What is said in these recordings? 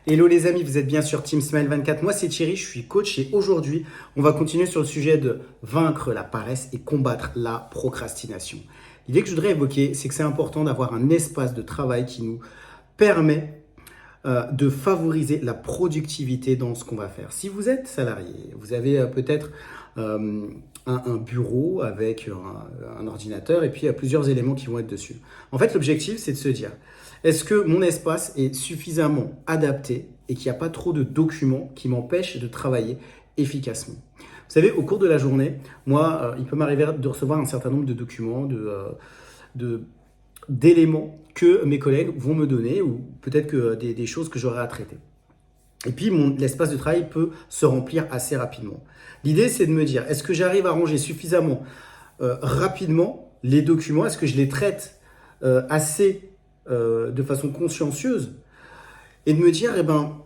Hello les amis, vous êtes bien sur Team Smile 24. Moi c'est Thierry, je suis coach et aujourd'hui on va continuer sur le sujet de vaincre la paresse et combattre la procrastination. L'idée que je voudrais évoquer, c'est que c'est important d'avoir un espace de travail qui nous permet de favoriser la productivité dans ce qu'on va faire. Si vous êtes salarié, vous avez peut-être un bureau avec un ordinateur et puis il y a plusieurs éléments qui vont être dessus. En fait, l'objectif, c'est de se dire, est-ce que mon espace est suffisamment adapté et qu'il n'y a pas trop de documents qui m'empêchent de travailler efficacement? Vous savez, au cours de la journée, moi, il peut m'arriver de recevoir un certain nombre de documents, d'éléments que mes collègues vont me donner ou peut-être que des choses que j'aurai à traiter. Et puis, l'espace de travail peut se remplir assez rapidement. L'idée, c'est de me dire, est-ce que j'arrive à ranger suffisamment rapidement les documents? Est-ce que je les traite assez de façon consciencieuse? Et de me dire, eh ben,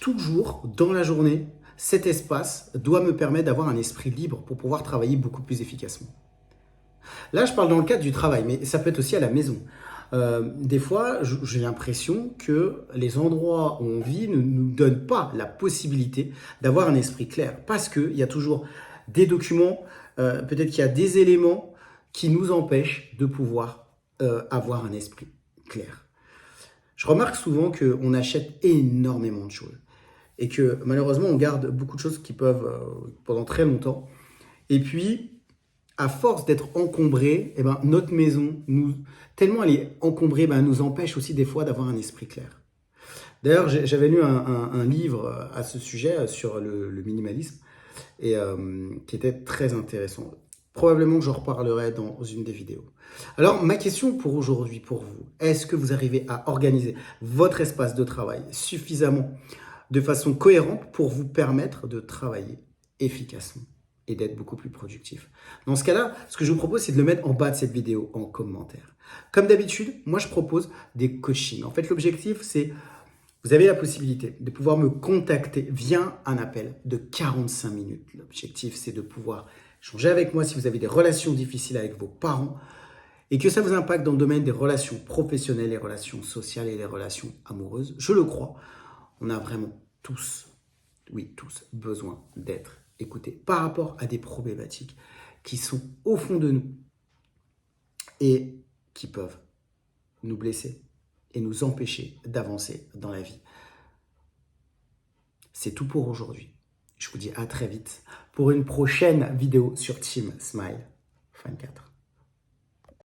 toujours dans la journée, cet espace doit me permettre d'avoir un esprit libre pour pouvoir travailler beaucoup plus efficacement. Là, je parle dans le cadre du travail, mais ça peut être aussi à la maison. Des fois, j'ai l'impression que les endroits où on vit ne nous donnent pas la possibilité d'avoir un esprit clair. Parce qu'il y a toujours des documents, peut-être qu'il y a des éléments qui nous empêchent de pouvoir avoir un esprit clair. Je remarque souvent qu'on achète énormément de choses et que malheureusement, on garde beaucoup de choses qui peuvent pendant très longtemps. Et puis, à force d'être encombré, eh ben, notre maison, tellement elle est encombrée, ben, elle nous empêche aussi des fois d'avoir un esprit clair. D'ailleurs, j'avais lu un livre à ce sujet sur le minimalisme et qui était très intéressant. Probablement que j'en reparlerai dans une des vidéos. Alors, ma question pour aujourd'hui, pour vous, est-ce que vous arrivez à organiser votre espace de travail suffisamment de façon cohérente pour vous permettre de travailler efficacement et d'être beaucoup plus productif? Dans ce cas-là, ce que je vous propose, c'est de le mettre en bas de cette vidéo en commentaire. Comme d'habitude, moi, je propose des coachings. En fait, l'objectif, c'est, vous avez la possibilité de pouvoir me contacter via un appel de 45 minutes. L'objectif, c'est de pouvoir échanger avec moi si vous avez des relations difficiles avec vos parents et que ça vous impacte dans le domaine des relations professionnelles, les relations sociales et les relations amoureuses. Je le crois, on a vraiment tous, oui, tous, besoin d'être écoutés par rapport à des problématiques qui sont au fond de nous et qui peuvent nous blesser et nous empêcher d'avancer dans la vie. C'est tout pour aujourd'hui. Je vous dis à très vite pour une prochaine vidéo sur Team Smile 24.